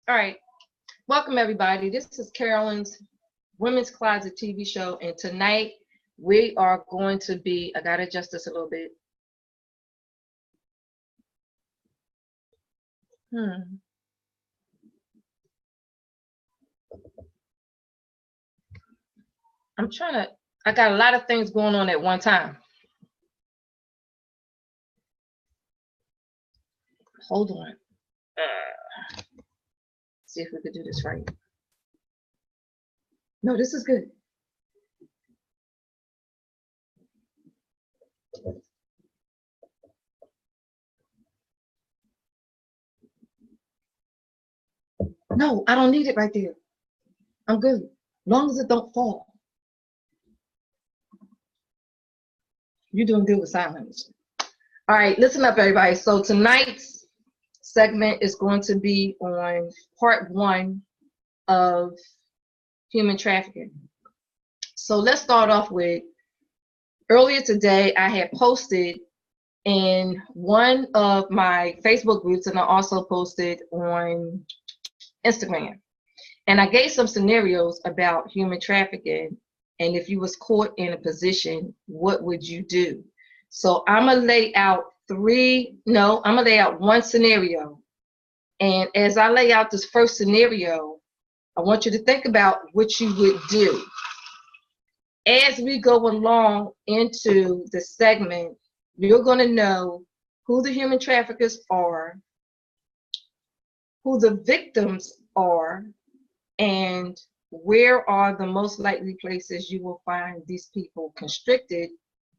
All right, welcome everybody. This is Carolyn's Women's Closet TV show, and tonight we are going to be, I gotta adjust this a little bit. I got a lot of things going on at one time. Hold on. See if we could do this right. No, this is good. No, I don't need it right there. I'm good. As long as it don't fall. You're doing good with silence. All right, listen up, everybody. So tonight's segment is going to be on part 1 of human trafficking. So let's start off with, earlier today, I had posted in one of my Facebook groups, and I also posted on Instagram. And I gave some scenarios about human trafficking, and if you was caught in a position, what would you do? So I'm gonna lay out one scenario. And as I lay out this first scenario, I want you to think about what you would do. As we go along into the segment, you're gonna know who the human traffickers are, who the victims are, and where are the most likely places you will find these people constricted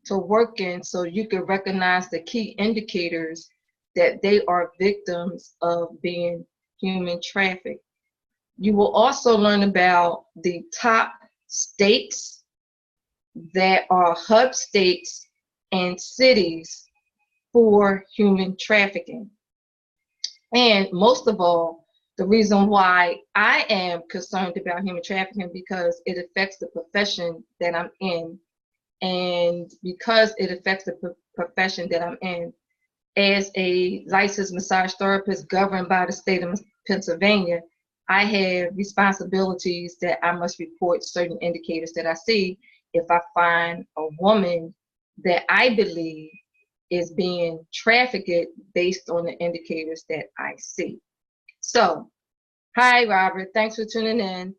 to work in, so you can recognize the key indicators that they are victims of being human trafficked. You will also learn about the top states that are hub states and cities for human trafficking. And most of all, the reason why I am concerned about human trafficking, because it affects the profession that I'm in. And because it affects the profession that I'm in, as a licensed massage therapist governed by the state of Pennsylvania, I have responsibilities that I must report certain indicators that I see if I find a woman that I believe is being trafficked based on the indicators that I see. So, hi Robert, thanks for tuning in.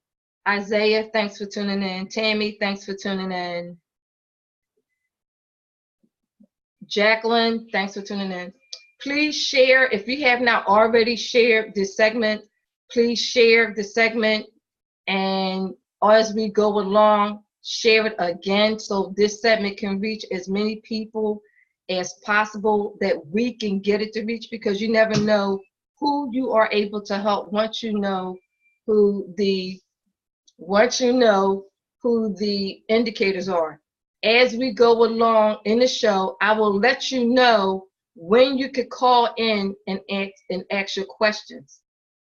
Isaiah, thanks for tuning in. Tammy, thanks for tuning in. Jacqueline, thanks for tuning in. Please share, if you have not already shared this segment, please share the segment, and as we go along, share it again so this segment can reach as many people as possible that we can get it to reach, because you never know who you are able to help once you know who the indicators are. As we go along in the show, I will let you know when you could call in and ask your questions.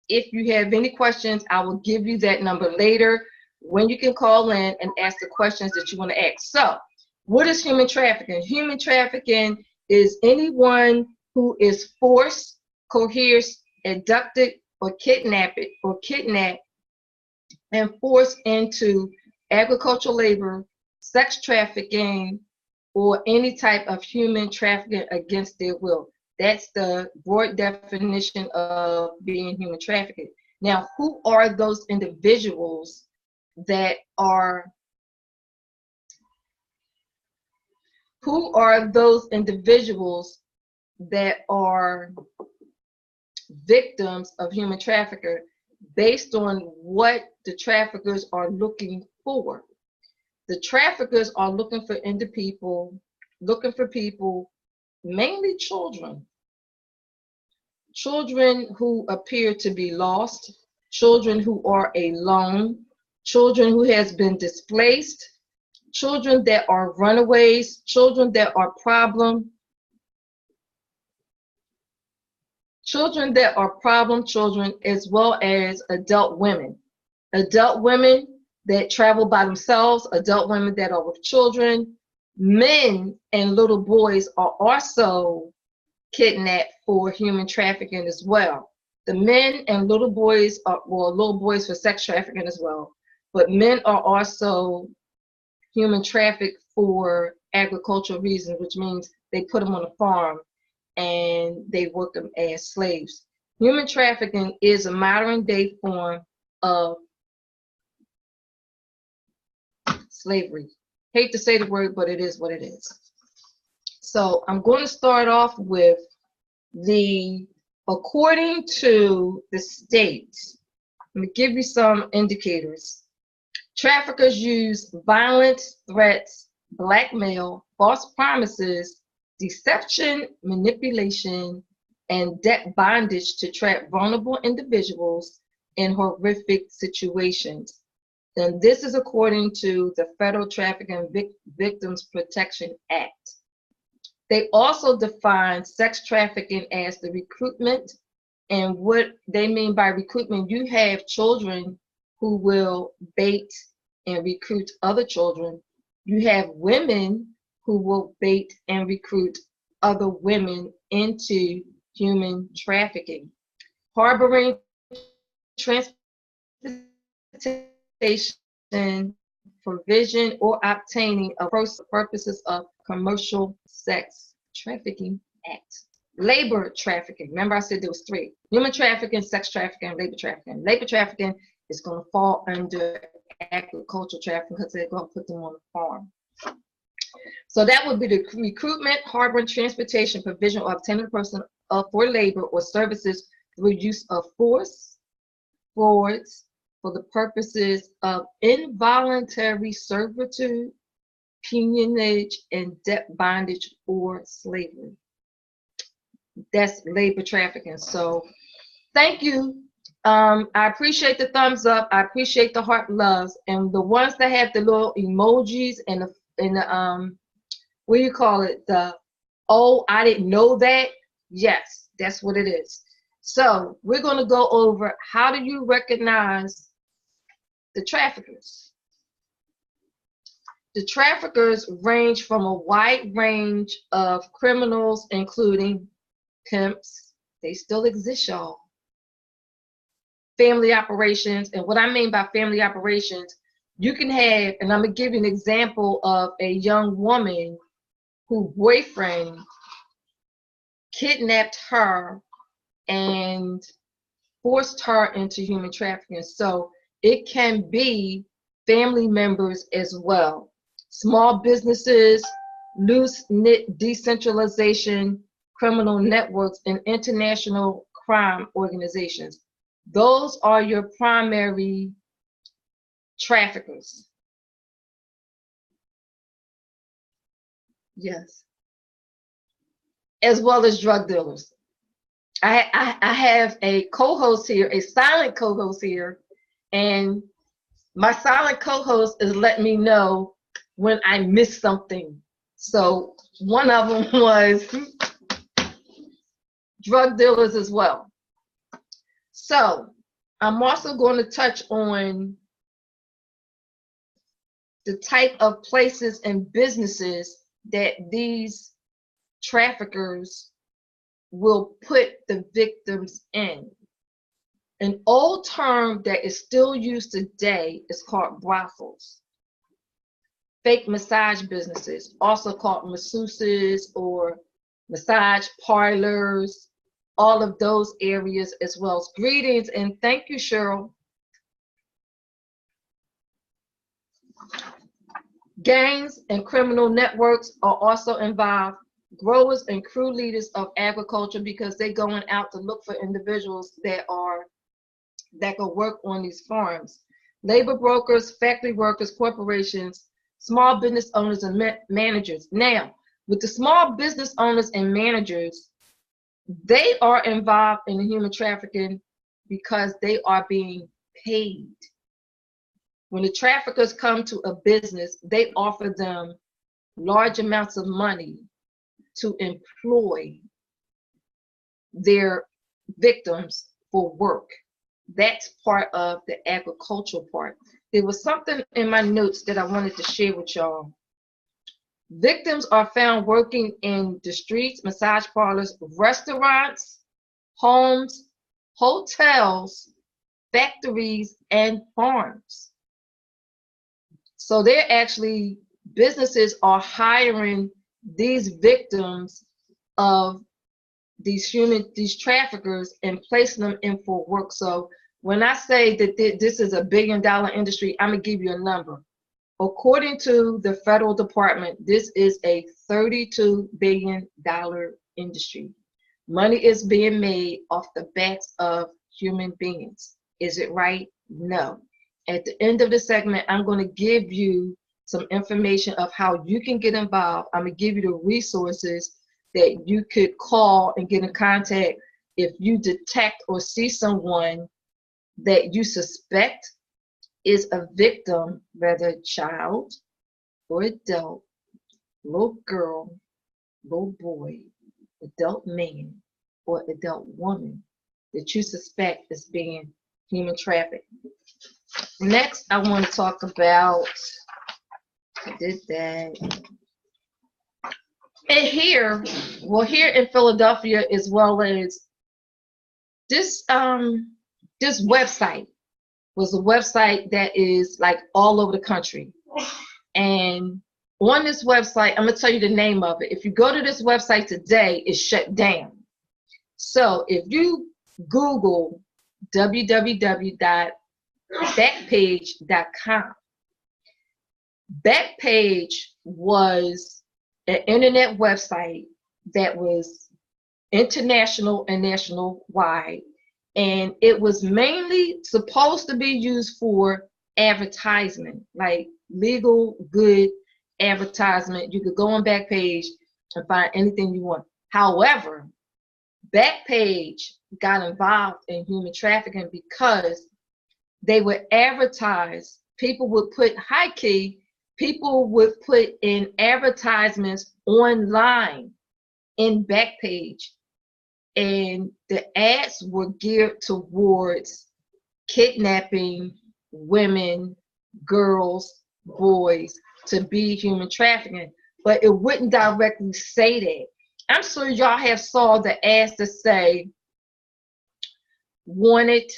If you have any questions, I will give you that number later when you can call in and ask the questions that you want to ask. So, what is human trafficking? Human trafficking is anyone who is forced, coerced, abducted, or kidnapped and forced into agricultural labor, sex trafficking, or any type of human trafficking against their will. That's the broad definition of being human trafficking. Now, who are those individuals that are victims of human trafficker based on what the traffickers are looking for? The traffickers are looking for people, mainly children who appear to be lost, children who are alone, children who has been displaced, children that are runaways, children that are problem children, as well as adult women that travel by themselves, adult women that are with children. Men and little boys are also kidnapped for human trafficking as well. The men and little boys are, well, little boys for sex trafficking as well, but men are also human trafficked for agricultural reasons, which means they put them on a farm and they work them as slaves. Human trafficking is a modern day form of slavery. Hate to say the word, but it is what it is. So I'm going to start off with according to the states, let me give you some indicators. Traffickers use violence, threats, blackmail, false promises, deception, manipulation, and debt bondage to trap vulnerable individuals in horrific situations. And this is according to the Federal Trafficking Victims Protection Act. They also define sex trafficking as the recruitment, and what they mean by recruitment, you have children who will bait and recruit other children. You have women who will bait and recruit other women into human trafficking. Harboring, transportation, provision, or obtaining of purposes of commercial sex trafficking act. Labor trafficking. Remember I said there was three. Human trafficking, sex trafficking, labor trafficking. Labor trafficking is going to fall under agricultural trafficking because they're going to put them on the farm. So that would be the recruitment, harboring, transportation, provision, or obtaining a person for labor or services through use of force, frauds, for the purposes of involuntary servitude, peonage, and debt bondage or slavery. That's labor trafficking. So thank you. I appreciate the thumbs up. I appreciate the heart loves, and the ones that have the little emojis and the what do you call it? The oh, I didn't know that. Yes, that's what it is. So we're going to go over how do you recognize the traffickers. The traffickers range from a wide range of criminals, including pimps. They still exist, y'all. Family operations. And what I mean by family operations, you can have, and I'm going to give you an example of a young woman whose boyfriend kidnapped her and forced her into human trafficking. So it can be family members as well. Small businesses, loose-knit decentralization, criminal networks, and international crime organizations. Those are your primary traffickers. Yes. As well as drug dealers. I have a co-host here, a silent co-host here, and my silent co-host is letting me know when I miss something. So one of them was drug dealers as well. So I'm also going to touch on the type of places and businesses that these traffickers will put the victims in. An old term that is still used today is called brothels. Fake massage businesses, also called masseuses or massage parlors, all of those areas as well. Greetings and thank you, Cheryl. Gangs and criminal networks are also involved. Growers and crew leaders of agriculture, because they're going out to look for individuals that can work on these farms. Labor brokers, factory workers, corporations, small business owners and managers. Now, with the small business owners and managers, they are involved in the human trafficking because they are being paid. When the traffickers come to a business, they offer them large amounts of money to employ their victims for work. That's part of the agricultural part. There was something in my notes that I wanted to share with y'all. Victims are found working in the streets, massage parlors, restaurants, homes, hotels, factories, and farms. So they're actually, businesses are hiring these victims of these traffickers and placing them in for work. So when I say that this is a $1 billion industry, I'm gonna give you a number. According to the federal department, this is a $32 billion industry. Money is being made off the backs of human beings. Is it right? No. At the end of the segment, I'm going to give you some information of how you can get involved. I'm going to give you the resources that you could call and get in contact if you detect or see someone that you suspect is a victim, whether child or adult, little girl, little boy, adult man, or adult woman that you suspect is being human trafficked. Next, I want to talk about, I did that. And here in Philadelphia, as well as this website was a website that is like all over the country. And on this website, I'm gonna tell you the name of it. If you go to this website today, it's shut down. So if you Google www.backpage.com, Backpage was an internet website that was international and national wide, and it was mainly supposed to be used for advertisement, like legal good advertisement. You could go on Backpage and find anything you want. However, Backpage got involved in human trafficking because they would advertise. People would put people would put in advertisements online in Backpage, and the ads were geared towards kidnapping women, girls, boys to be human trafficking, but it wouldn't directly say that. I'm sure y'all have saw the ads that say wanted,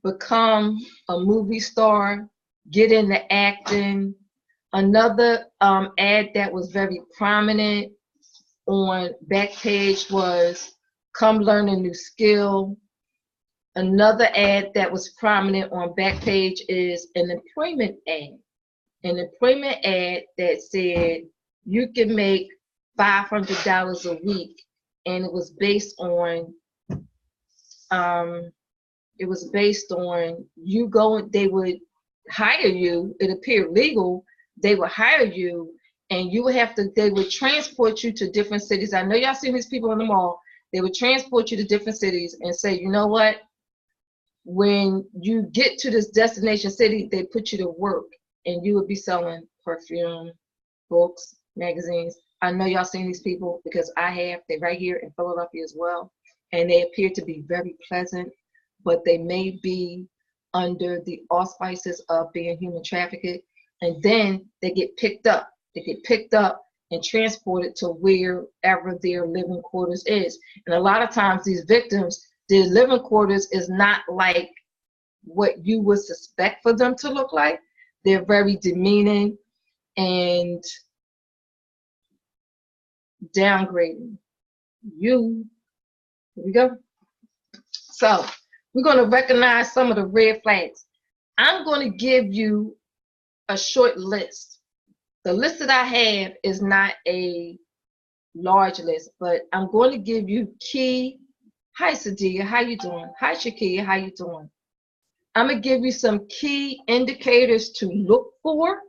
become a movie star, get into acting. Another ad that was very prominent on Backpage was come learn a new skill. Another ad that was prominent on Backpage is an employment ad. An employment ad that said you can make $500 a week, and it was based on you going. They would hire you. It appeared legal. They would hire you, and you would have to. They would transport you to different cities. I know y'all seen these people in the mall. They would transport you to different cities and say, you know what? When you get to this destination city, they put you to work, and you would be selling perfume, books, magazines. I know y'all seen these people because I have. They're right here in Philadelphia as well, and they appear to be very pleasant, but they may be under the auspices of being human trafficked, and then they get picked up. They get picked up and transported to wherever their living quarters is. And a lot of times these victims, their living quarters is not like what you would suspect for them to look like. They're very demeaning and downgrading. Here we go. So we're going to recognize some of the red flags. I'm going to give you a short list. The list that I have is not a large list, but I'm going to give you key. Hi, Sadia, how you doing? Hi, Shakia, how you doing? I'm going to give you some key indicators to look for,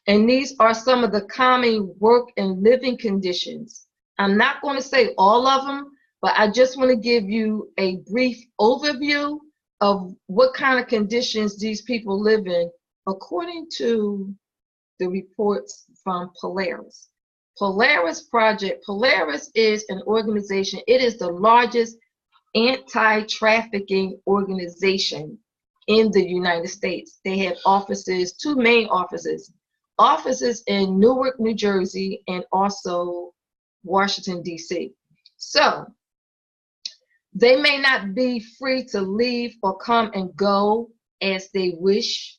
and these are some of the common work and living conditions. I'm not going to say all of them, but I just want to give you a brief overview of what kind of conditions these people live in according to the reports from Polaris. Polaris Project. Polaris is an organization. It is the largest anti-trafficking organization in the United States. They have offices, two main offices in Newark, New Jersey, and also Washington, D.C. So They may not be free to leave or come and go as they wish.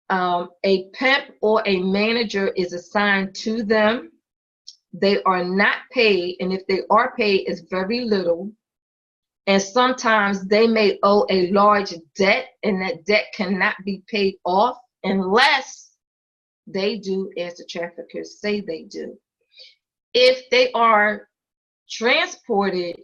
A pimp or a manager is assigned to them. They are not paid, and if they are paid, it's very little. And sometimes they may owe a large debt, and that debt cannot be paid off unless they do as the traffickers say they do. If they are transported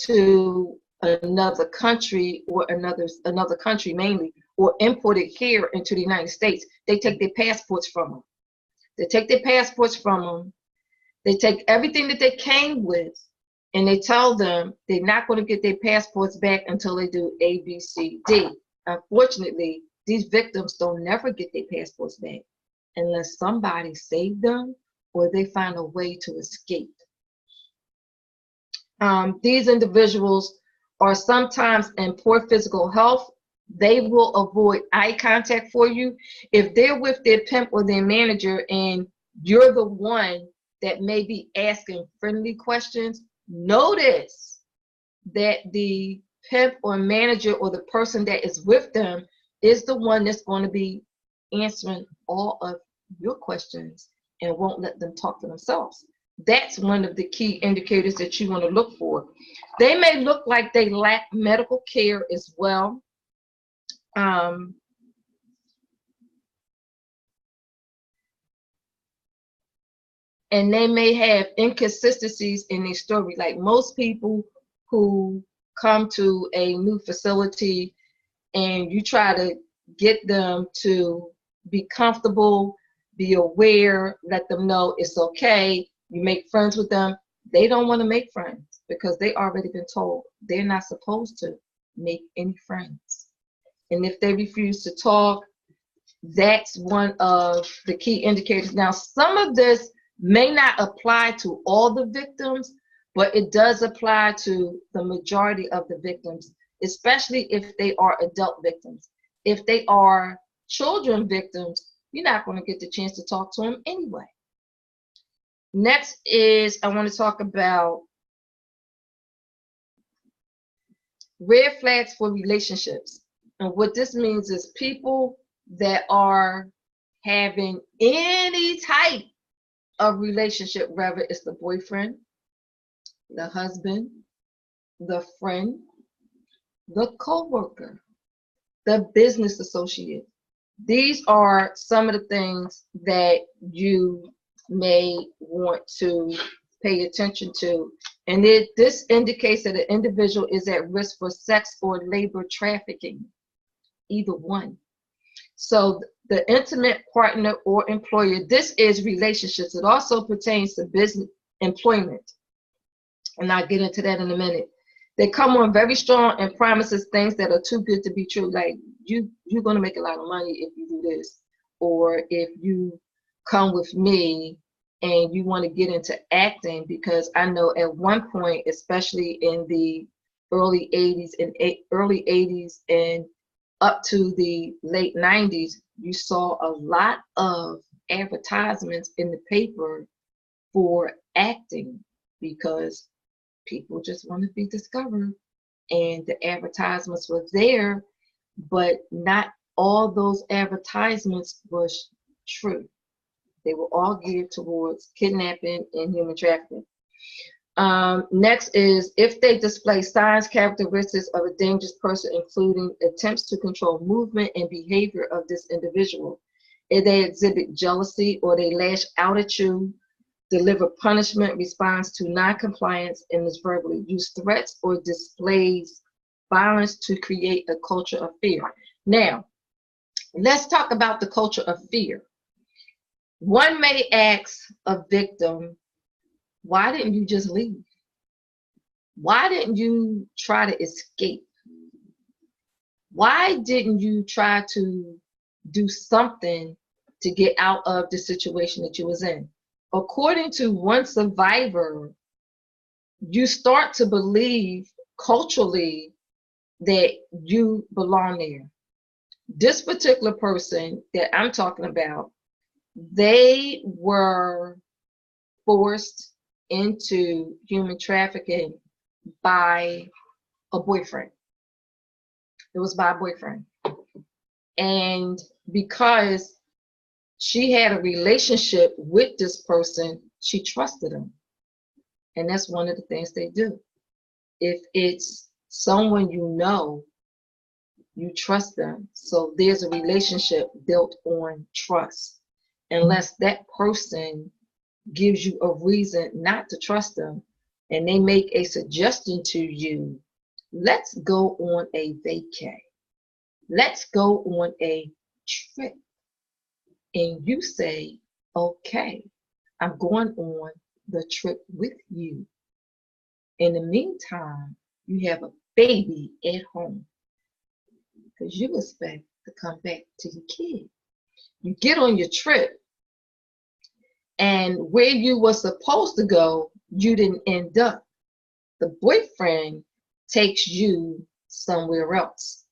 to another country, or another country mainly, or imported here into the United States, they take their passports from them. They take their passports from them. They take everything that they came with, and they tell them they're not going to get their passports back until they do A, B, C, D. Unfortunately, these victims don't never get their passports back unless somebody saved them or they find a way to escape. These individuals are sometimes in poor physical health. They will avoid eye contact for you. If they're with their pimp or their manager and you're the one that may be asking friendly questions, notice that the pimp or manager or the person that is with them is the one that's going to be answering all of your questions and won't let them talk to themselves. That's one of the key indicators that you want to look for. They may look like they lack medical care as well. And they may have inconsistencies in their story. Like most people who come to a new facility and you try to get them to be comfortable, be aware, let them know it's okay, you make friends with them. They don't want to make friends because they already been told they're not supposed to make any friends. And if they refuse to talk, that's one of the key indicators. Now, some of this may not apply to all the victims, but it does apply to the majority of the victims, especially if they are adult victims. If they are children victims, you're not going to get the chance to talk to them anyway. Next is, I want to talk about red flags for relationships. And what this means is people that are having any type of relationship, whether it's the boyfriend, the husband, the friend, the co-worker, the business associate. These are some of the things that you may want to pay attention to. And this indicates that an individual is at risk for sex or labor trafficking, either one. So the intimate partner or employer, this is relationships. It also pertains to business employment. And I'll get into that in a minute. They come on very strong and promises things that are too good to be true. Like you're going to make a lot of money if you do this, or if you come with me and you want to get into acting, because I know at one point, especially in the early 80s and up to the late 90s, you saw a lot of advertisements in the paper for acting because people just want to be discovered, and the advertisements were there, but not all those advertisements was true. They were all geared towards kidnapping and human trafficking. Next is if they display signs, characteristics of a dangerous person, including attempts to control movement and behavior of this individual. If they exhibit jealousy or they lash out at you, deliver punishment, responds to non-compliance, and is verbally use threats or displays violence to create a culture of fear. Now, let's talk about the culture of fear. One may ask a victim, why didn't you just leave? Why didn't you try to escape? Why didn't you try to do something to get out of the situation that you was in? According to one survivor, you start to believe culturally that you belong there. This particular person that I'm talking about, they were forced into human trafficking by a boyfriend. It was by a boyfriend. And because she had a relationship with this person, she trusted him. And that's one of the things they do. If it's someone you know, you trust them. So there's a relationship built on trust. Unless that person gives you a reason not to trust them and they make a suggestion to you, let's go on a vacay. Let's go on a trip. And you say, okay, I'm going on the trip with you. In the meantime, you have a baby at home because you expect to come back to your kid. You get on your trip, and where you were supposed to go, you didn't end up. The boyfriend takes you somewhere else.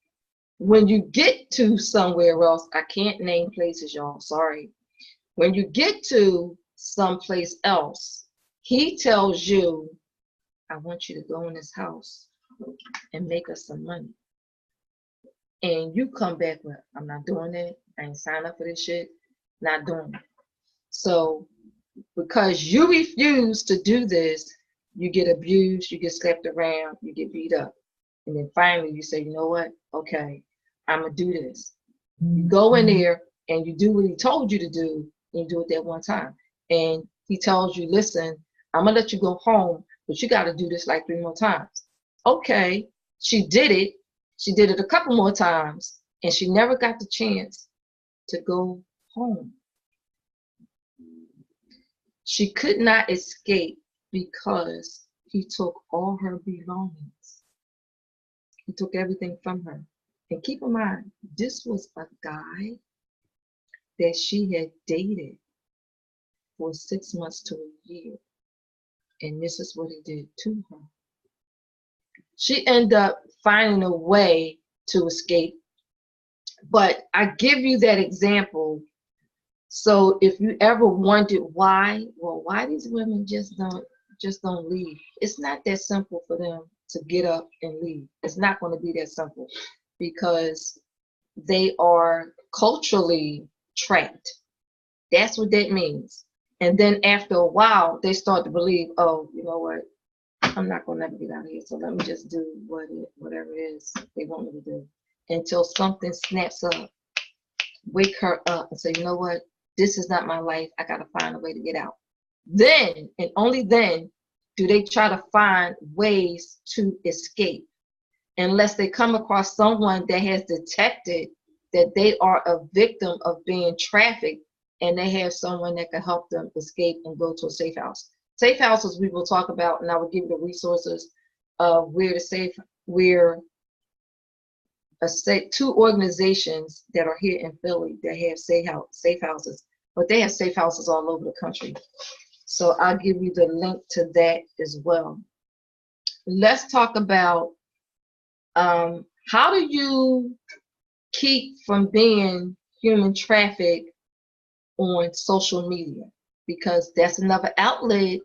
When you get to somewhere else, I can't name places, y'all, sorry. When you get to someplace else, he tells you, I want you to go in this house and make us some money. And you come back with, I'm not doing that. I ain't signed up for this shit. Not doing it. So because you refuse to do this, you get abused, you get slapped around, you get beat up. And then finally you say, you know what? Okay, I'm going to do this. You go in there and you do what he told you to do, and you do it that one time. And he tells you, listen, I'm going to let you go home, but you got to do this like 3 more times. Okay, she did it. She did it a couple more times, and she never got the chance to go home. She could not escape because he took all her belongings. He took everything from her. And keep in mind, this was a guy that she had dated for 6 months to a year. And this is what he did to her. She ended up finding a way to escape. But I give you that example. So if you ever wondered why, well, why these women just don't leave? It's not that simple for them to get up and leave. It's not going to be that simple because they are culturally trapped. That's what that means. And then after a while, they start to believe, oh, you know what? I'm not going to ever get out of here. So let me just do whatever it is they want me to do until something snaps up. Wake her up and say, you know what? This is not my life. I got to find a way to get out. Then, and only then, do they try to find ways to escape, unless they come across someone that has detected that they are a victim of being trafficked and they have someone that can help them escape and go to a safe house. Safe houses we will talk about, and I will give you the resources of where 2 organizations that are here in Philly that have safe houses, but they have safe houses all over the country. So I'll give you the link to that as well. Let's talk about how do you keep from being human trafficked on social media, because that's another outlet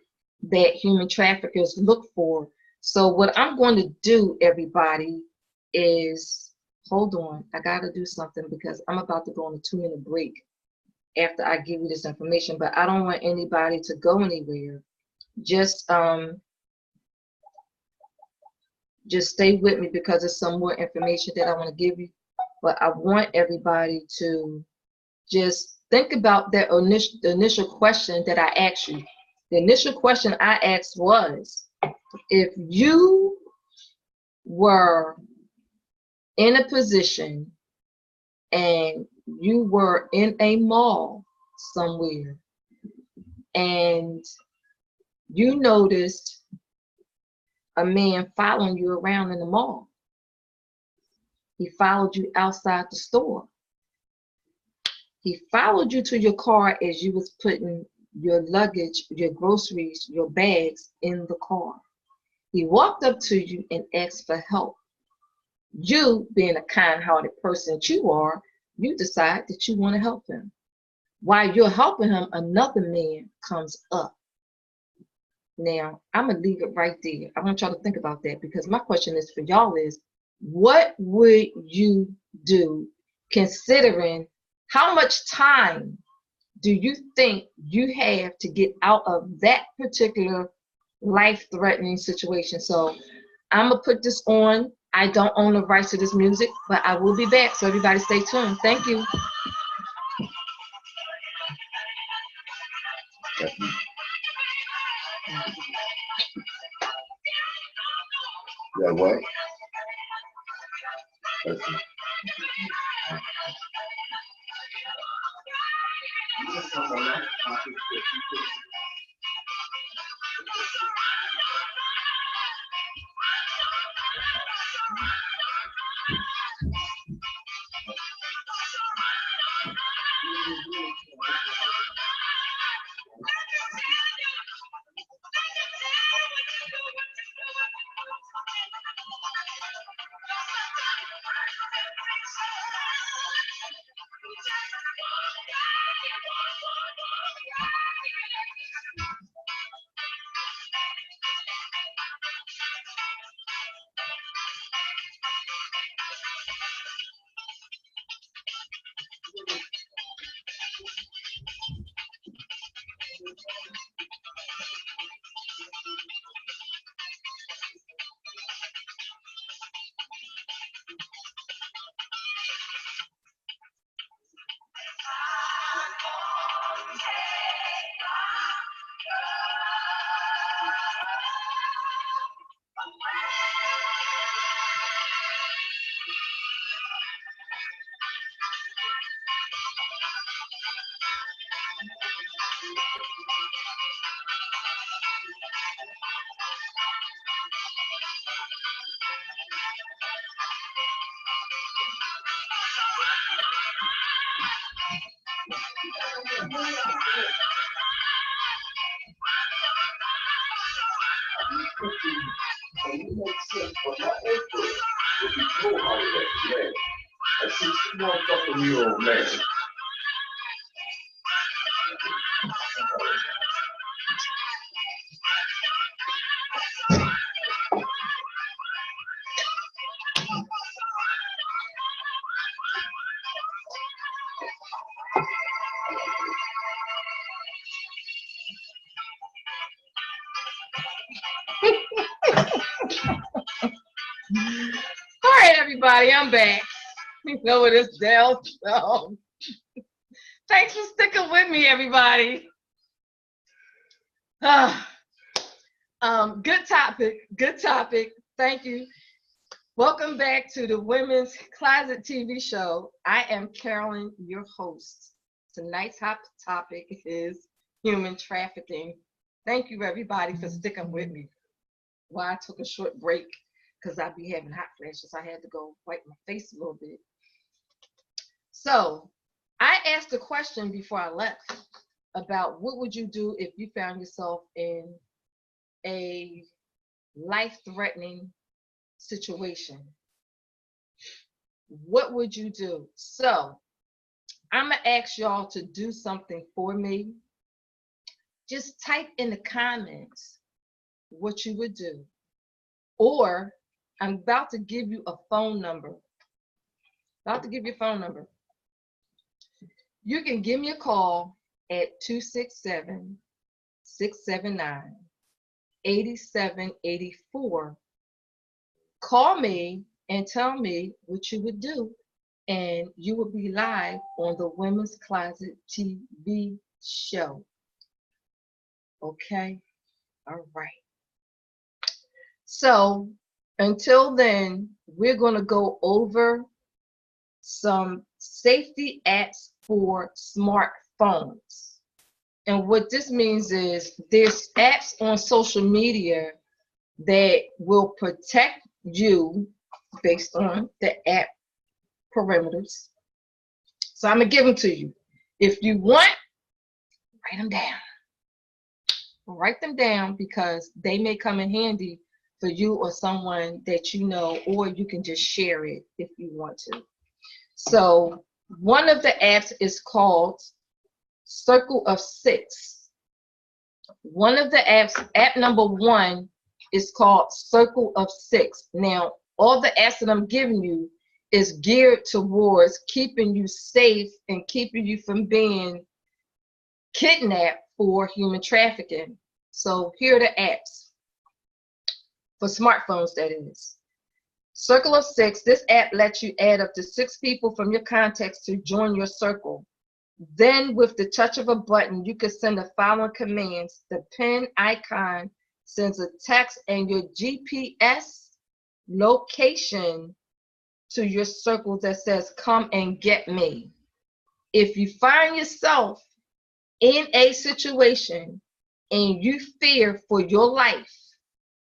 that human traffickers look for. So what I'm going to do, everybody, is hold on. I got to do something because I'm about to go on a 2-minute break after I give you this information, but I don't want anybody to go anywhere. Just stay with me because there's some more information that I want to give you. But I want everybody to just think about that initial question that I asked you. The initial question I asked was, if you were in a position and you were in a mall somewhere and you noticed a man following you around in the mall. He followed you outside the store. He followed you to your car as you was putting your luggage, your groceries, your bags in the car. He walked up to you and asked for help. You, being a kind-hearted person that you are, you decide that you want to help him. While you're helping him, another man comes up Now, I'm going to leave it right there. I want y'all to think about that because my question is for y'all is, what would you do considering how much time do you think you have to get out of that particular life-threatening situation? So I'm going to put this on. I don't own the rights to this music, but I will be back. So everybody stay tuned. Thank you. Yeah, what? A 61-year-old man. All right, everybody, I'm back. You know what it's Dell Show. Thanks for sticking with me, everybody. Good topic. Good topic. Thank you. Welcome back to the Women's Closet TV show. I am Carolyn, your host. Tonight's hot topic is human trafficking. Thank you, everybody, for sticking with me. Well, I took a short break because I'd be having hot flashes. I had to go wipe my face a little bit. So I asked a question before I left about what would you do if you found yourself in a life-threatening situation. What would you do? So I'm gonna ask y'all to do something for me. Just type in the comments what you would do. Or I'm about to give you a phone number. About to give you a phone number. You can give me a call at 267-679-8784. Call me and tell me what you would do, and you will be live on the Women's Closet TV show. Okay? All right. So until then, we're going to go over some safety apps for smartphones. And what this means is there's apps on social media that will protect you based on the app parameters. So I'm going to give them to you. If you want, write them down. Write them down because they may come in handy for you or someone that you know, or you can just share it if you want to. So one of the apps is called Circle of Six. One of the apps, app number 1 is called Circle of Six. Now, all the apps that I'm giving you is geared towards keeping you safe and keeping you from being kidnapped for human trafficking. So here are the apps for smartphones, that is. Circle of Six, this app lets you add up to 6 people from your contacts to join your circle. Then with the touch of a button, you can send the following commands. The pen icon sends a text and your GPS location to your circle that says, come and get me. If you find yourself in a situation and you fear for your life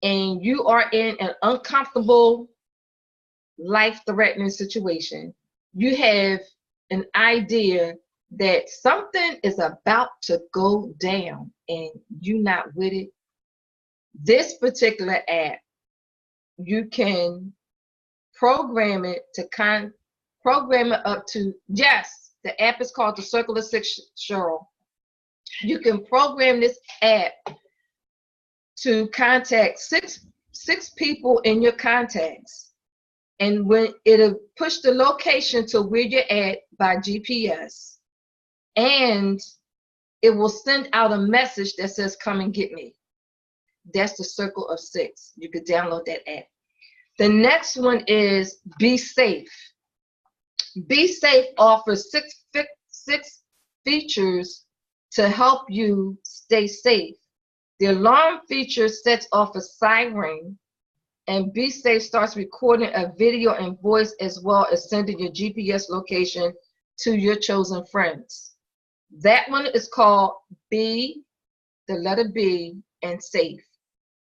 and you are in an uncomfortable, life-threatening situation, you have an idea that something is about to go down and you're not with it, this particular app, you can program it to program it up to, yes, the app is called the Circle of Six, Cheryl. You can program this app to contact six people in your contacts. And when it'll push the location to where you're at by GPS, and it will send out a message that says, come and get me. That's the Circle of Six. You could download that app. The next one is Be Safe. Be Safe offers six features to help you stay safe. The alarm feature sets off a siren, and Be Safe starts recording a video and voice as well as sending your GPS location to your chosen friends. That one is called Be, the letter B, and Safe.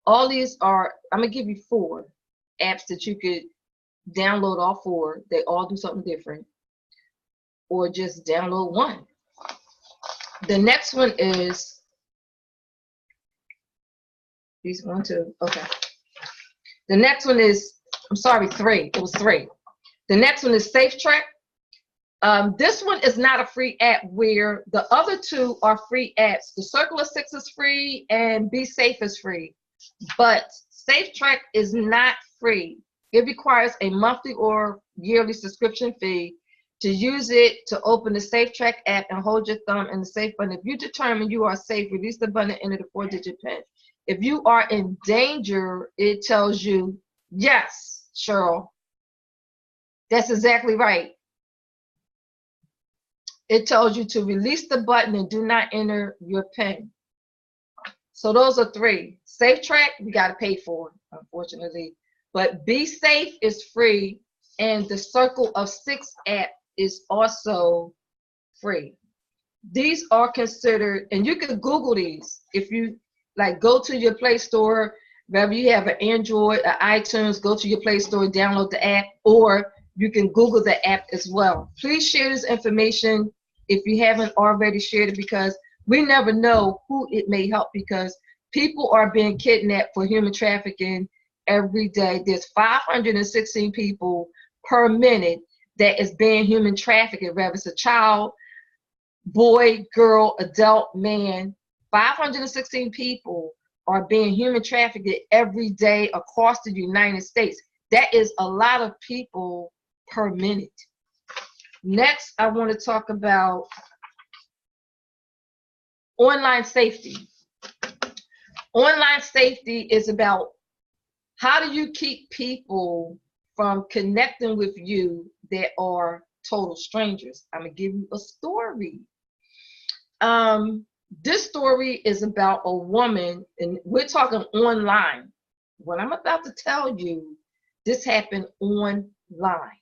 All these are, I'm going to give you 4 apps that you could download, all 4. They all do something different. Or just download one. The next one is, these 1, 2, okay. The next one is, I'm sorry, 3. It was 3. The next one is Safe Track. This one is not a free app, where the other 2 are free apps. The Circle of Six is free and Be Safe is free. But Safe Track is not free. It requires a monthly or yearly subscription fee to use it to open the Safe Track app and hold your thumb in the safe button. If you determine you are safe, release the button and enter the 4-digit PIN. If you are in danger, it tells you, yes, Cheryl, that's exactly right. It tells you to release the button and do not enter your PIN. So those are 3. Safe Track, you got to pay for, unfortunately. But Be Safe is free, and the Circle of Six app is also free. These are considered, and you can Google these. If you like, go to your Play Store, whether you have an Android or iTunes, go to your Play Store, download the app, or you can Google the app as well. Please share this information if you haven't already shared it, because we never know who it may help, because people are being kidnapped for human trafficking every day. There's 516 people per minute that is being human trafficked, whether it's a child, boy, girl, adult, man. 516 people are being human trafficked every day across the United States. That is a lot of people per minute. Next, I want to talk about online safety. Online safety is about how do you keep people from connecting with you that are total strangers. I'm going to give you a story. This story is about a woman, and we're talking online. What I'm about to tell you, this happened online.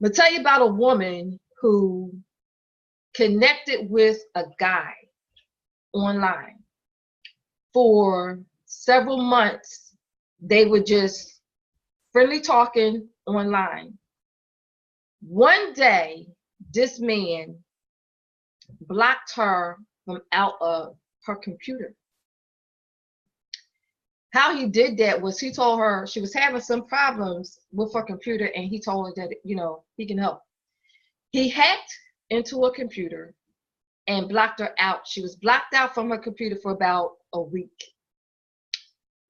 I'm going to tell you about a woman who connected with a guy online. For several months, they were just friendly talking online. One day, this man blocked her from out of her computer. How he did that was, he told her she was having some problems with her computer, and he told her that, you know, he can help. He hacked into a computer and blocked her out. She was blocked out from her computer for about a week.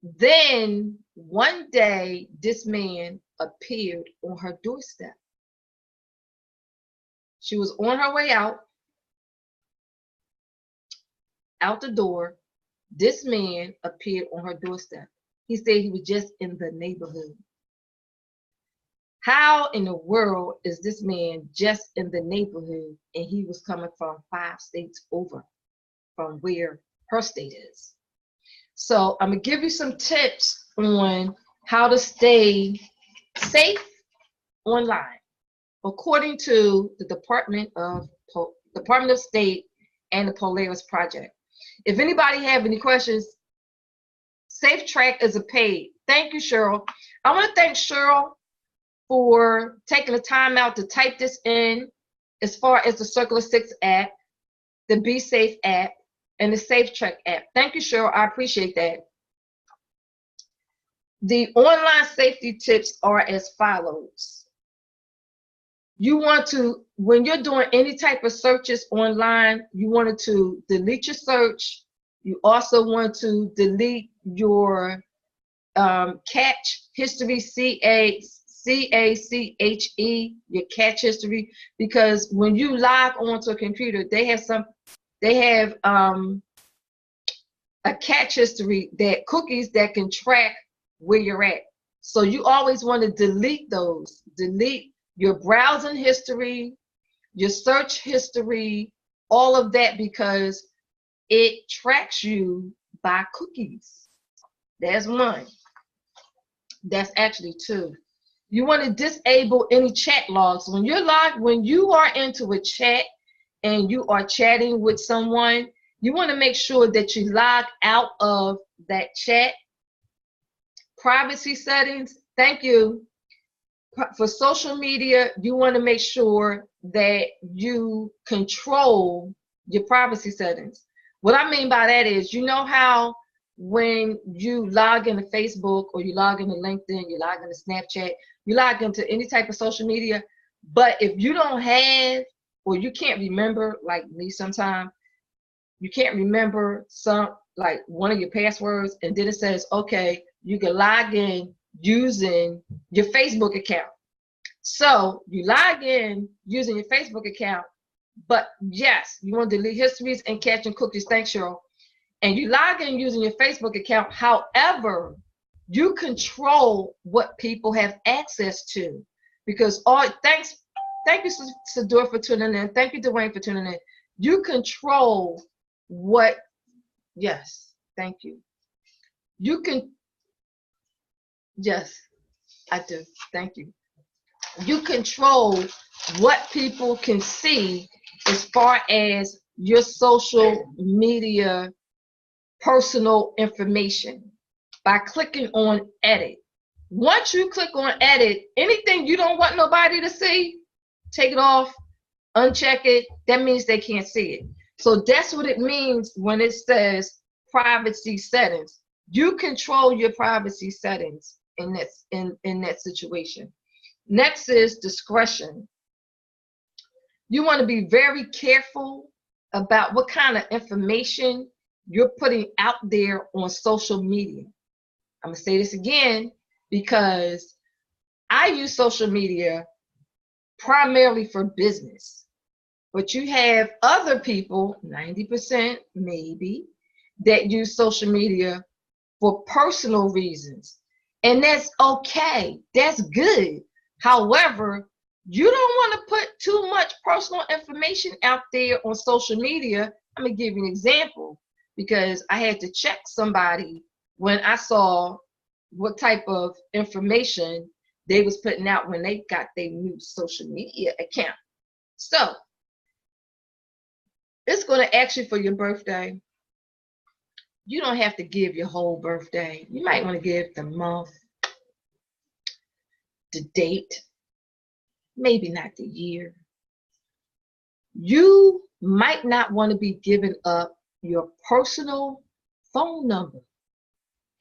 Then one day, this man appeared on her doorstep. She was on her way out the door. This man appeared on her doorstep. He said he was just in the neighborhood. How in the world is this man just in the neighborhood and he was coming from 5 states over from where her state is? So I'm going to give you some tips on how to stay safe online, according to the Department of State and the Polaris Project. If anybody have any questions, Safe Track is a paid. Thank you, Cheryl. I want to thank Cheryl for taking the time out to type this in as far as the Circular 6 app, the Be Safe app, and the Safe Track app. Thank you, Cheryl. I appreciate that. The online safety tips are as follows. You want to, when you're doing any type of searches online, you wanted to delete your search. You also want to delete your cache history, C-A-C-H-E, your cache history, because when you log onto a computer, they have a cache history, that cookies that can track where you're at. So you always want to delete those. Delete your browsing history, your search history, all of that, because it tracks you by cookies. That's one. That's actually two. You want to disable any chat logs. When you are into a chat and you are chatting with someone, you want to make sure that you log out of that chat. Privacy settings, thank you. For social media, you want to make sure that you control your privacy settings. What I mean by that is, you know how when you log into Facebook or you log into LinkedIn, you log into Snapchat, you log into any type of social media, but if you don't have, or you can't remember, like me sometimes, you can't remember like one of your passwords, and then it says, okay, you can log in using your Facebook account. So you log in using your Facebook account, but yes, you want to delete histories and catching cookies. Thanks, Cheryl. And you log in using your Facebook account. However, you control what people have access to, because thank you, Sador, for tuning in. Thank you, Dwayne, for tuning in. You control what, yes, thank you. You can, yes, I do. Thank you. You control what people can see as far as your social media personal information by clicking on edit. Once you click on edit, anything you don't want nobody to see, take it off, uncheck it. That means they can't see it. So that's what it means when it says privacy settings. You control your privacy settings in that situation. Next is discretion. You want to be very careful about what kind of information you're putting out there on social media. I'm going to say this again because I use social media primarily for business, but you have other people, 90% maybe, that use social media for personal reasons. And that's okay. That's good. However, you don't want to put too much personal information out there on social media. I'm going to give you an example because I had to check somebody when I saw what type of information they was putting out when they got their new social media account. So it's going to ask you for your birthday. You don't have to give your whole birthday. You might want to give the month, the date, maybe not the year. You might not want to be giving up your personal phone number.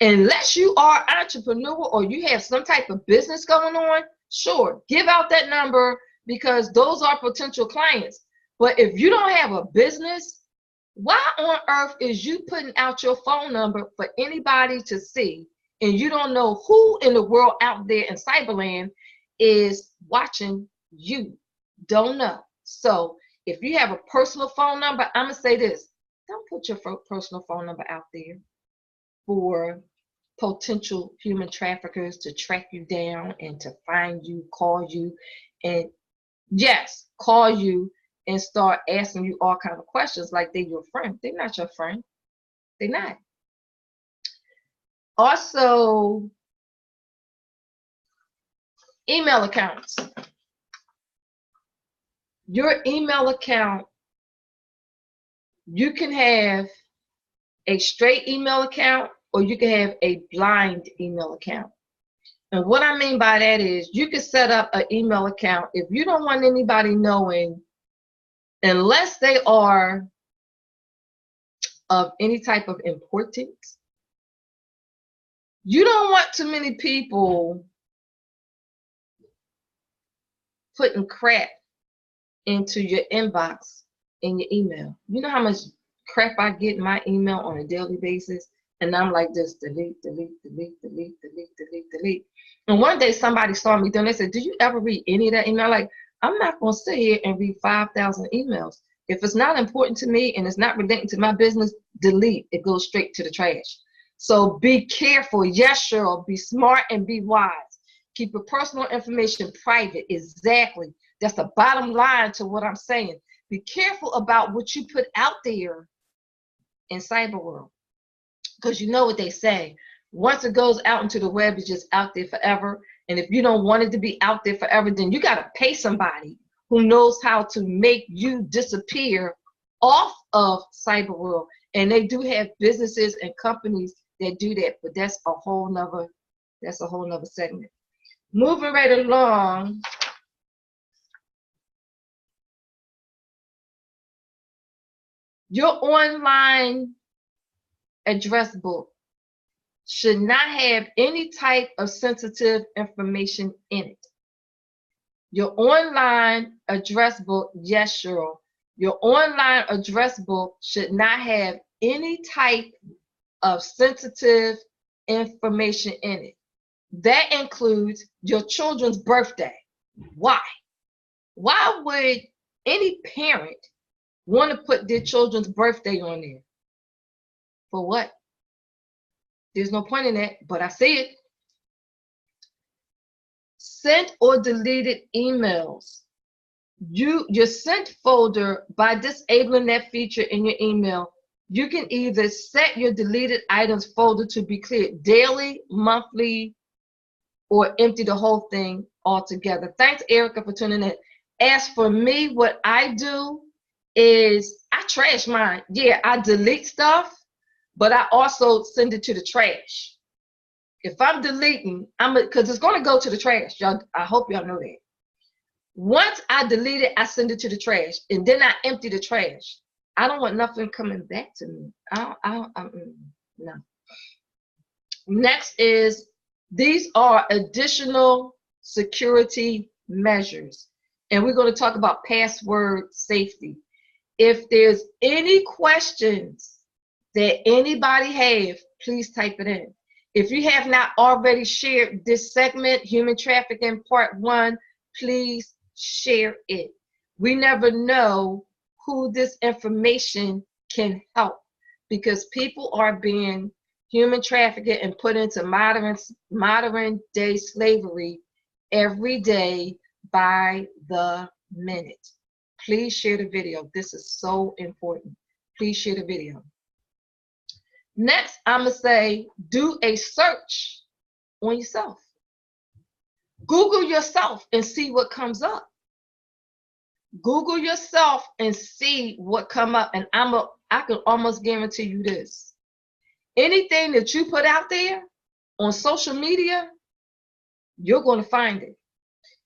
Unless you are an entrepreneur or you have some type of business going on, sure, give out that number because those are potential clients. But if you don't have a business, why on earth is you putting out your phone number for anybody to see, and you don't know who in the world out there in Cyberland is watching you? Don't know. So if you have a personal phone number, I'm going to say this. Don't put your personal phone number out there for potential human traffickers to track you down and to find you, call you, and yes, call you and start asking you all kinds of questions like they're your friend. They're not your friend. They're not. Also, email accounts. Your email account, you can have a straight email account or you can have a blind email account. And what I mean by that is you can set up an email account if you don't want anybody knowing, unless they are of any type of importance. You don't want too many people putting crap into your inbox in your email. You know how much crap I get in my email on a daily basis? And I'm like, just delete, delete, delete, delete, delete, delete, delete. And one day somebody saw me doing, they said, do you ever read any of that email? Like, I'm not going to sit here and read 5,000 emails. If it's not important to me and it's not relating to my business, delete. It goes straight to the trash. So be careful. Yes, Cheryl, be smart and be wise. Keep your personal information private. Exactly. That's the bottom line to what I'm saying. Be careful about what you put out there in cyber world. Because you know what they say. Once it goes out into the web, it's just out there forever. And if you don't want it to be out there forever, then you got to pay somebody who knows how to make you disappear off of cyber world. And they do have businesses and companies that do that, but that's a whole nother segment. Moving right along. Your online address book should not have any type of sensitive information in it. Your online address book, yes, Cheryl, your online address book should not have any type of sensitive information in it. That includes your children's birthday. Why? Why would any parent want to put their children's birthday on there? For what? There's no point in that, but I see it. Sent or deleted emails. Your sent folder, by disabling that feature in your email, you can either set your deleted items folder to be cleared daily, monthly, or empty the whole thing altogether. Thanks, Erica, for tuning in. As for me, what I do is I trash mine. Yeah, I delete stuff, but I also send it to the trash. If I'm deleting, because it's going to go to the trash. Y'all, I hope y'all know that. Once I delete it, I send it to the trash, and then I empty the trash. I don't want nothing coming back to me. No. Next is, these are additional security measures, and we're going to talk about password safety. If there's any questions that anybody have, please type it in. If you have not already shared this segment, Human Trafficking Part 1, please share it. We never know who this information can help, because people are being human trafficked and put into modern day slavery every day by the minute. Please share the video. This is so important. Please share the video. Next, I'm going to say, do a search on yourself. Google yourself and see what comes up. Google yourself and see what come up. And I can almost guarantee you this. Anything that you put out there on social media, you're going to find it.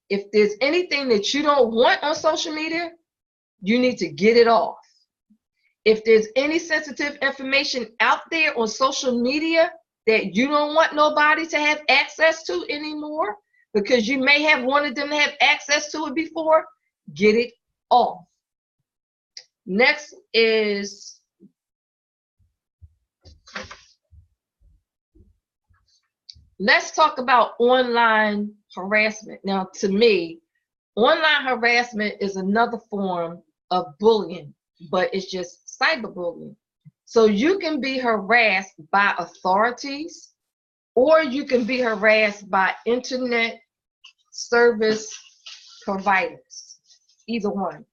If there's anything that you don't want on social media, you need to get it off. If there's any sensitive information out there on social media that you don't want nobody to have access to anymore, because you may have wanted them to have access to it before, get it off. Next is let's talk about online harassment. Now, to me, online harassment is another form of bullying, but it's just cyberbullying. So you can be harassed by authorities, or you can be harassed by internet service providers. Either one.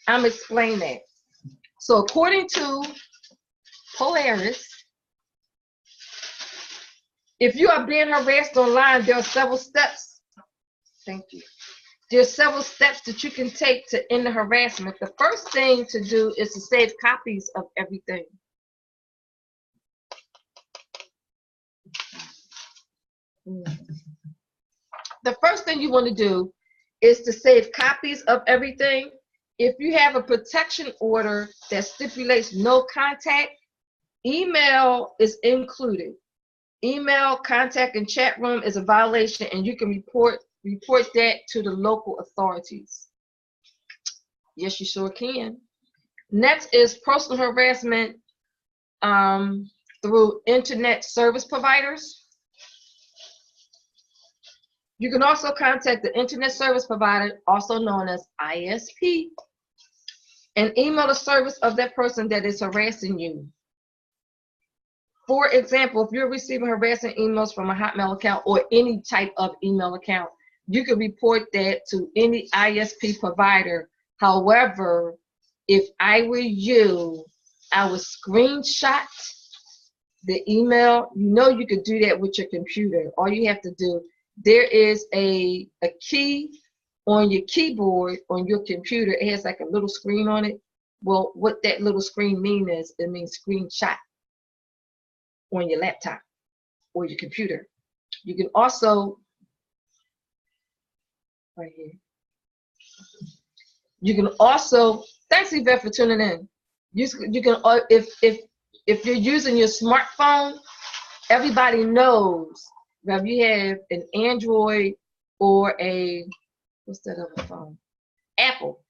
I'm explaining that. So according to Polaris, if you are being harassed online, there are several steps. Thank you. There's several steps that you can take to end the harassment. The first thing to do is to save copies of everything. The first thing you want to do is to save copies of everything. If you have a protection order that stipulates no contact, email is included. Email, contact, and chat room is a violation, and you can report that to the local authorities. Yes, you sure can. Next is personal harassment through internet service providers. You can also contact the internet service provider, also known as ISP, and email the service of that person that is harassing you. For example, if you're receiving harassing emails from a Hotmail account or any type of email account, you can report that to any ISP provider. However, if I were you, I would screenshot the email. You know you could do that with your computer. All you have to do, there is a key on your keyboard on your computer. It has like a little screen on it. Well, what that little screen means is it means screenshot on your laptop or your computer. You can also, right here, you can also, thanks Yvette for tuning in. You can, if you're using your smartphone, everybody knows whether you have an Android or a, what's that other phone? Apple.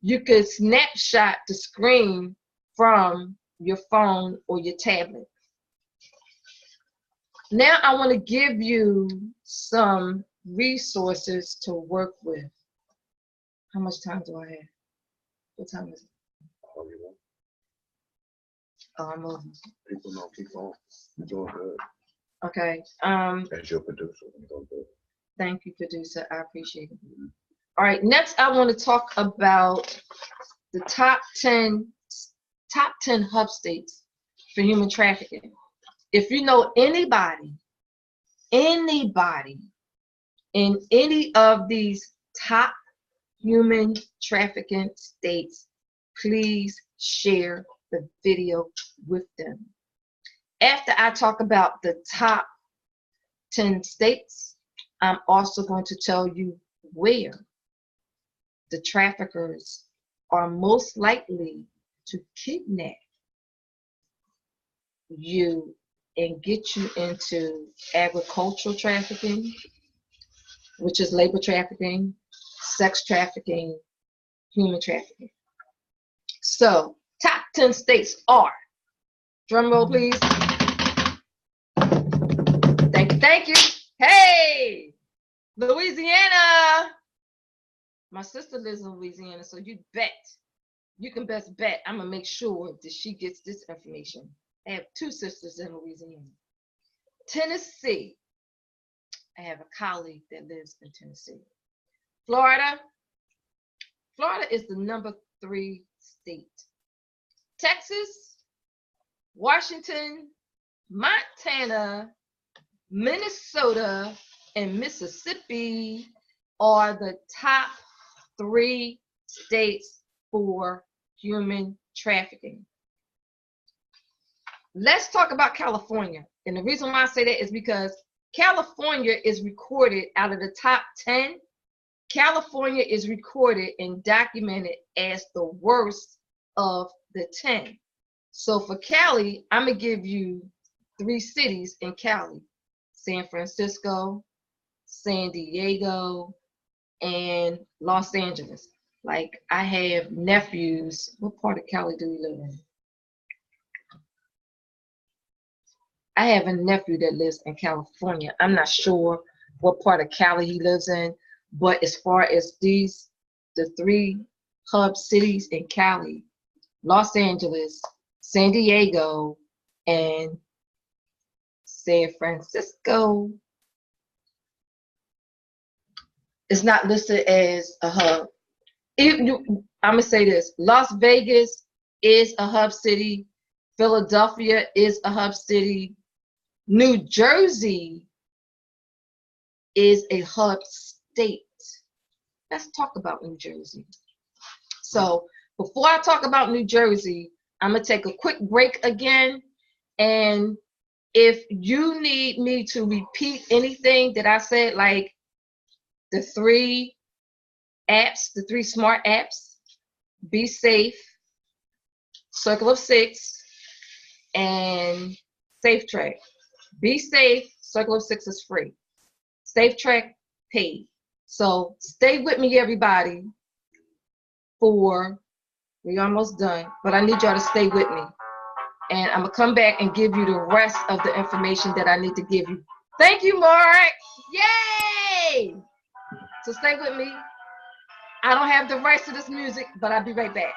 You could snapshot the screen from your phone or your tablet. Now I want to give you some resources to work with. How much time do I have? What time is it? Oh, I'm over. People know, keep on. You're doing good. Okay. As your producer, you're doing good. Thank you, producer. I appreciate it. All right. Next, I want to talk about the top 10 hub states for human trafficking. If you know anybody in any of these top human trafficking states, please share the video with them. After I talk about the top 10 states, I'm also going to tell you where the traffickers are most likely to kidnap you and get you into agricultural trafficking, which is labor trafficking, sex trafficking, human trafficking. So, top 10 states are, drum roll please. Thank you. Hey, Louisiana. My sister lives in Louisiana, so you can best bet I'm gonna make sure that she gets this information. I have 2 sisters in Louisiana. Tennessee. I have a colleague that lives in Tennessee. Florida. Florida is the number 3 state. Texas, Washington, Montana, Minnesota, and Mississippi are the top 3 states for human trafficking. Let's talk about California. And the reason why I say that is because California is recorded out of the top 10. California is recorded and documented as the worst of the 10. So for Cali, I'm going to give you 3 cities in Cali: San Francisco, San Diego, and Los Angeles. Like I have nephews. What part of Cali do you live in? I have a nephew that lives in California. I'm not sure what part of Cali he lives in, but as far as the three hub cities in Cali, Los Angeles, San Diego, and San Francisco, is not listed as a hub. I'm gonna say this: Las Vegas is a hub city. Philadelphia is a hub city. New Jersey is a hub state. Let's talk about New Jersey. So before I talk about New Jersey, I'm gonna take a quick break again. And if you need me to repeat anything that I said, like the three apps, the three smart apps, Be Safe, Circle of Six, and Safe Track. Be Safe, Circle of Six is free. Safe Track, paid. So stay with me, everybody, we're almost done, but I need y'all to stay with me. And I'm gonna come back and give you the rest of the information that I need to give you. Thank you, Mark. Yay! So stay with me. I don't have the rights to this music, but I'll be right back.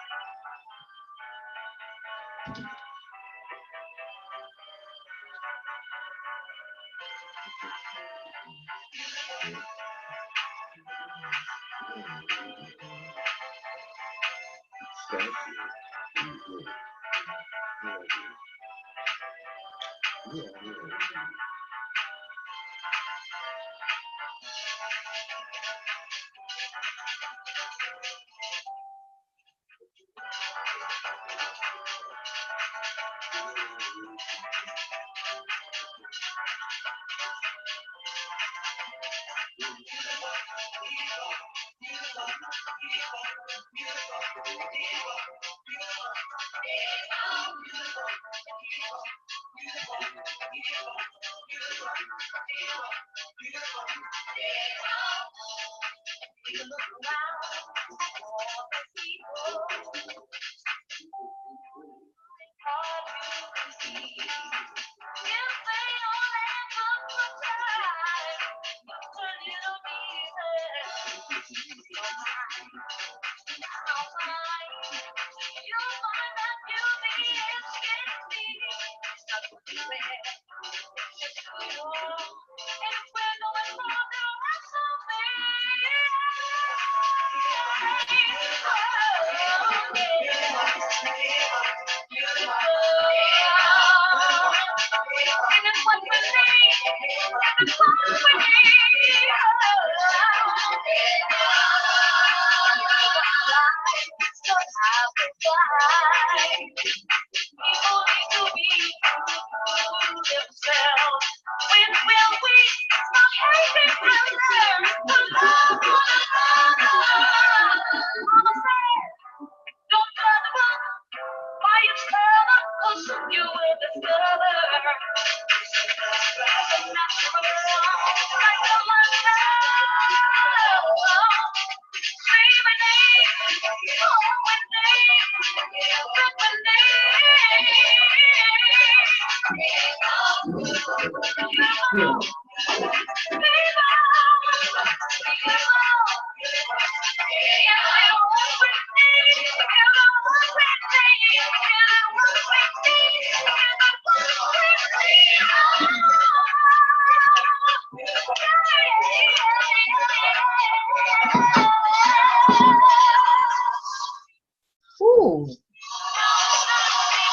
Ooh.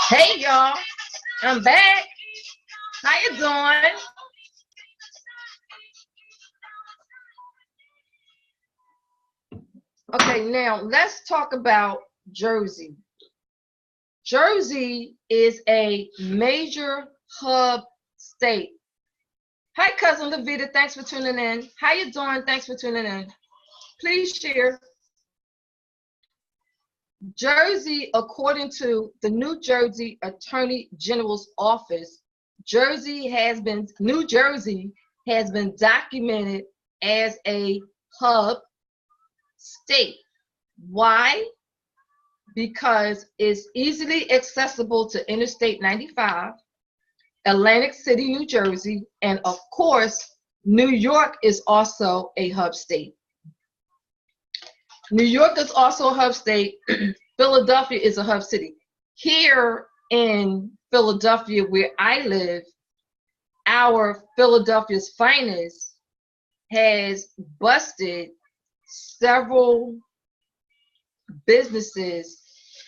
Hey y'all, I'm back. How you doing? Okay, now let's talk about Jersey. Jersey is a major hub state. Hi, cousin Levita. Thanks for tuning in. How you doing? Thanks for tuning in. Please share. Jersey, according to the New Jersey Attorney General's office, New Jersey has been documented as a hub state. Why? Because it's easily accessible to Interstate 95, Atlantic City, New Jersey, and of course, New York is also a hub state. New York is also a hub state. Philadelphia is a hub city. Here in Philadelphia, where I live, our Philadelphia's Finest has busted several businesses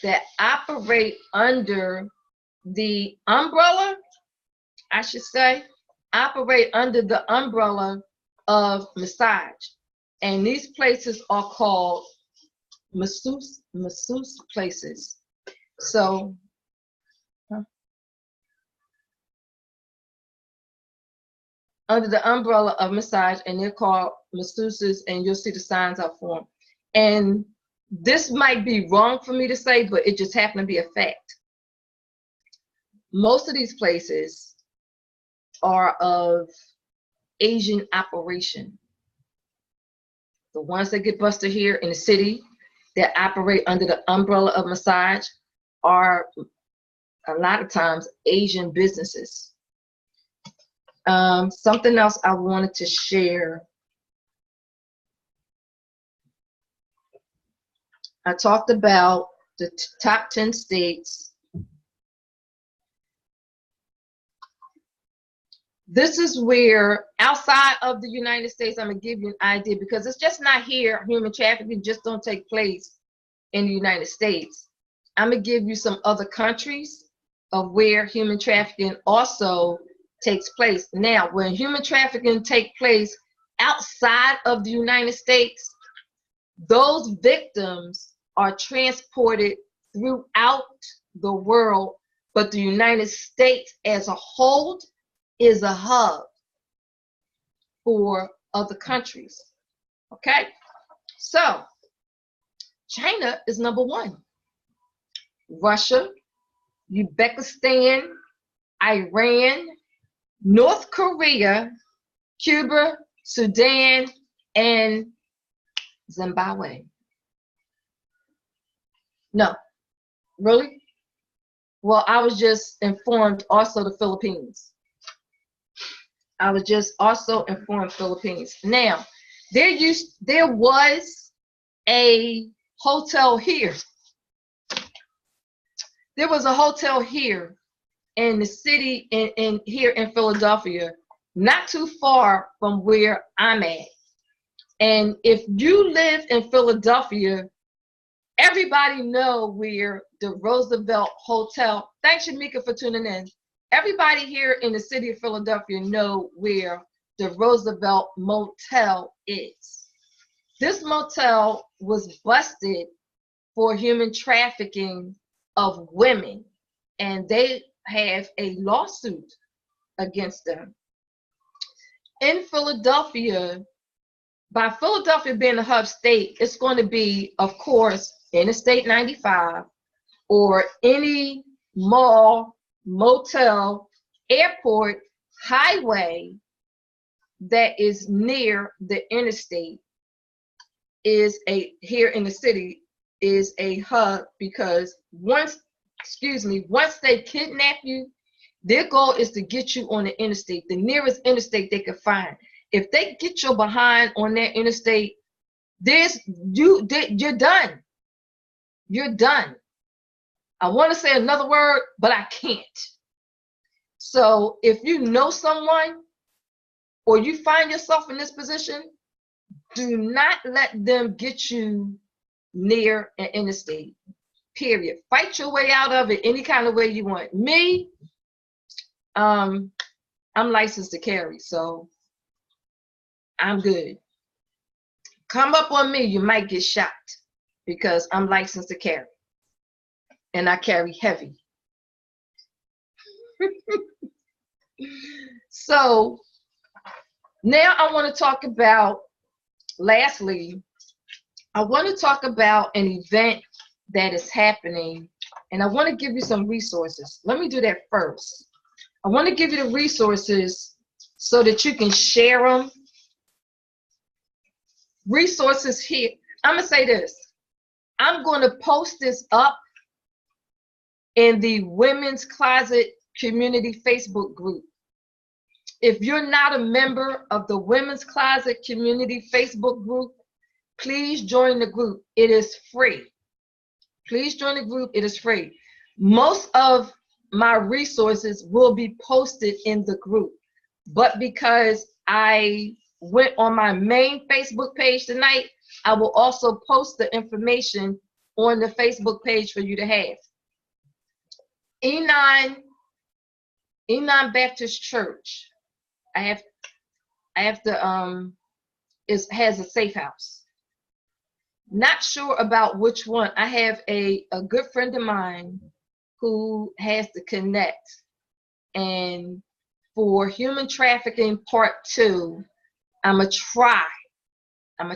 that operate under the umbrella, I should say, operate under the umbrella of massage. And these places are called masseuse places. So, under the umbrella of massage, and they're called masseuses, and you'll see the signs up for them. And this might be wrong for me to say, but it just happened to be a fact. Most of these places are of Asian operation. The ones that get busted here in the city that operate under the umbrella of massage are a lot of times Asian businesses. Something else I wanted to share. I talked about the top 10 states. This is where, outside of the United States, I'm gonna give you an idea, because it's just not here. Human trafficking just don't take place in the United States. I'm gonna give you some other countries of where human trafficking also takes place. Now, when human trafficking takes place outside of the United States, those victims are transported throughout the world, but the United States as a whole is a hub for other countries. Okay, so China is number one. Russia, Uzbekistan, Iran, North Korea, Cuba, Sudan, and Zimbabwe. No, really? Well, I was just informed also the Philippines. I was just also informed Philippines. Now, there was a hotel here. There was a hotel here in the city, here in Philadelphia, not too far from where I'm at. And if you live in Philadelphia, everybody know where the Roosevelt Hotel. Thanks, Shamika, for tuning in. Everybody here in the city of Philadelphia know where the Roosevelt Motel is. This motel was busted for human trafficking of women, and they have a lawsuit against them. In Philadelphia, by Philadelphia being a hub state, it's going to be, of course, Interstate 95 or any mall, motel, airport, highway that is near the interstate is here in the city is a hub, because once they kidnap you, their goal is to get you on the interstate, the nearest interstate they can find. If they get your behind on that interstate, you're done. You're done. I want to say another word, but I can't. So if you know someone or you find yourself in this position, do not let them get you near an interstate, period. Fight your way out of it any kind of way you want. Me, I'm licensed to carry, so I'm good. Come up on me, you might get shot, because I'm licensed to carry, and I carry heavy. So now I want to talk about, lastly, I want to talk about an event that is happening, and I want to give you some resources. Let me do that first. I want to give you the resources so that you can share them. Resources here. I'm going to say this. I'm going to post this up in the Women's Closet Community Facebook group. If you're not a member of the Women's Closet Community Facebook group, please join the group. It is free. Please join the group. It is free. Most of my resources will be posted in the group, but because I went on my main Facebook page tonight, I will also post the information on the Facebook page for you to have. E9 Baptist Church. I have to has a safe house. Not sure about which one. I have a good friend of mine who has to connect, and for human trafficking part 2, I'm gonna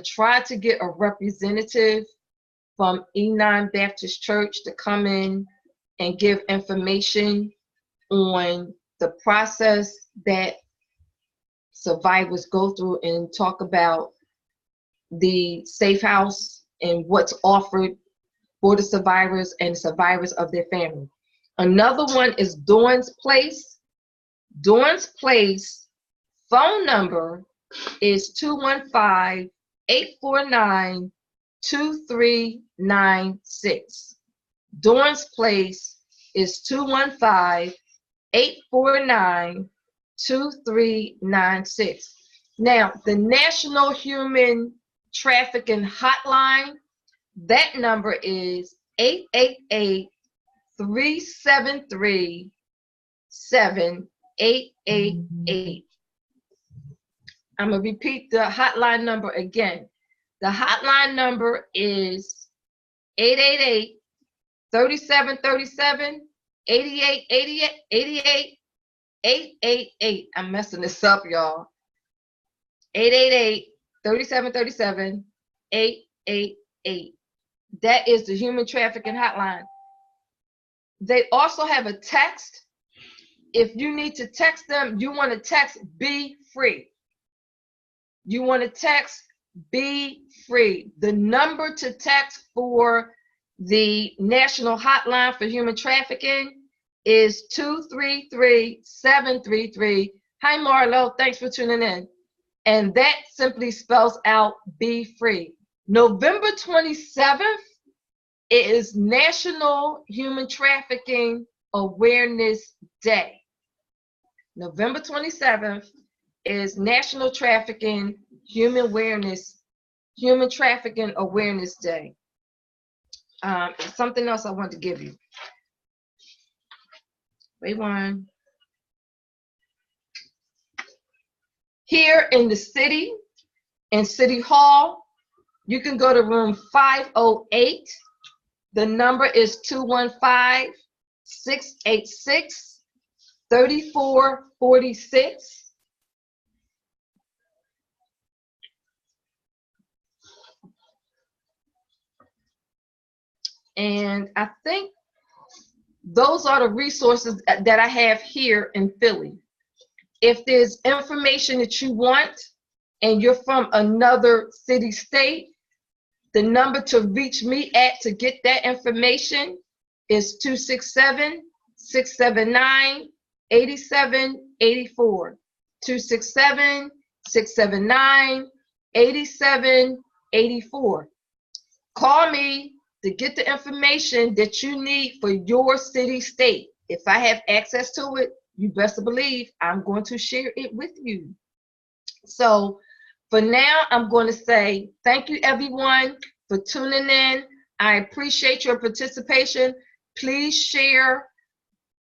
try to get a representative from E9 Baptist Church to come in and give information on the process that survivors go through and talk about the safe house and what's offered for the survivors and survivors of their family. Another one is Dawn's Place. Dawn's Place phone number is 215-849-2396. Dawn's Place is 215-849-2396. Now, the National Human Trafficking Hotline, that number is 888-373-7888. I'm going to repeat the hotline number again. The hotline number is 888-3737-8888. I'm messing this up, y'all. 888-3737-888. That is the Human Trafficking Hotline. They also have a text. If you need to text them, you want to text Be Free. You want to text Be Free. The number to text for the National Hotline for Human Trafficking is 233-733. Hi, Marlo. Thanks for tuning in. And that simply spells out Be Free. November 27th is National Human Trafficking Awareness Day. November 27th is National Human Trafficking Awareness Day. Something else I want to give you. Wait one. Here in the city, in City Hall, you can go to room 508. The number is 215-686-3446. And I think those are the resources that I have here in Philly. If there's information that you want and you're from another city, state, the number to reach me at to get that information is 267-679-8784. 267-679-8784. Call me to get the information that you need for your city, state. If I have access to it, you best believe I'm going to share it with you. So for now, I'm going to say thank you, everyone, for tuning in. I appreciate your participation. Please share.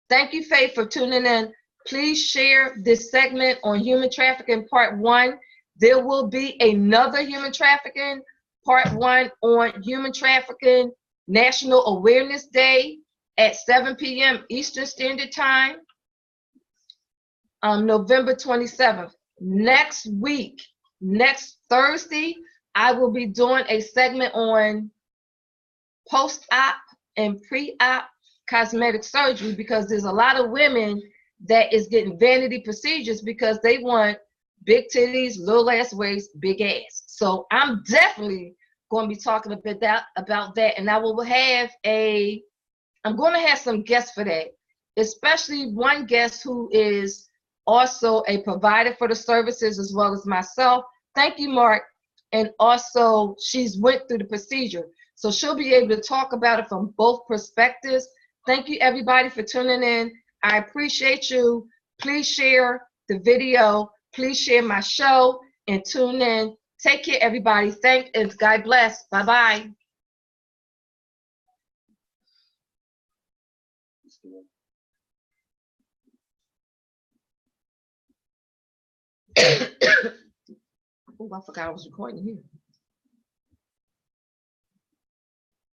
Thank you, Faith, for tuning in. Please share this segment on human trafficking part 1. There will be another human trafficking part 1 on Human Trafficking National Awareness Day at 7 p.m. Eastern Standard Time, November 27th. Next week, next Thursday, I will be doing a segment on post-op and pre-op cosmetic surgery, because there's a lot of women that is getting vanity procedures because they want big titties, little ass waist, big ass. So I'm definitely going to be talking a bit about that, and I'm going to have some guests for that, especially one guest who is also a provider for the services as well as myself. Thank you, Mark. And also, she's went through the procedure, so she'll be able to talk about it from both perspectives. Thank you, everybody, for tuning in. I appreciate you. Please share the video. Please share my show and tune in. Take care, everybody. Thank and God bless. Bye-bye. Oh, I forgot I was recording here.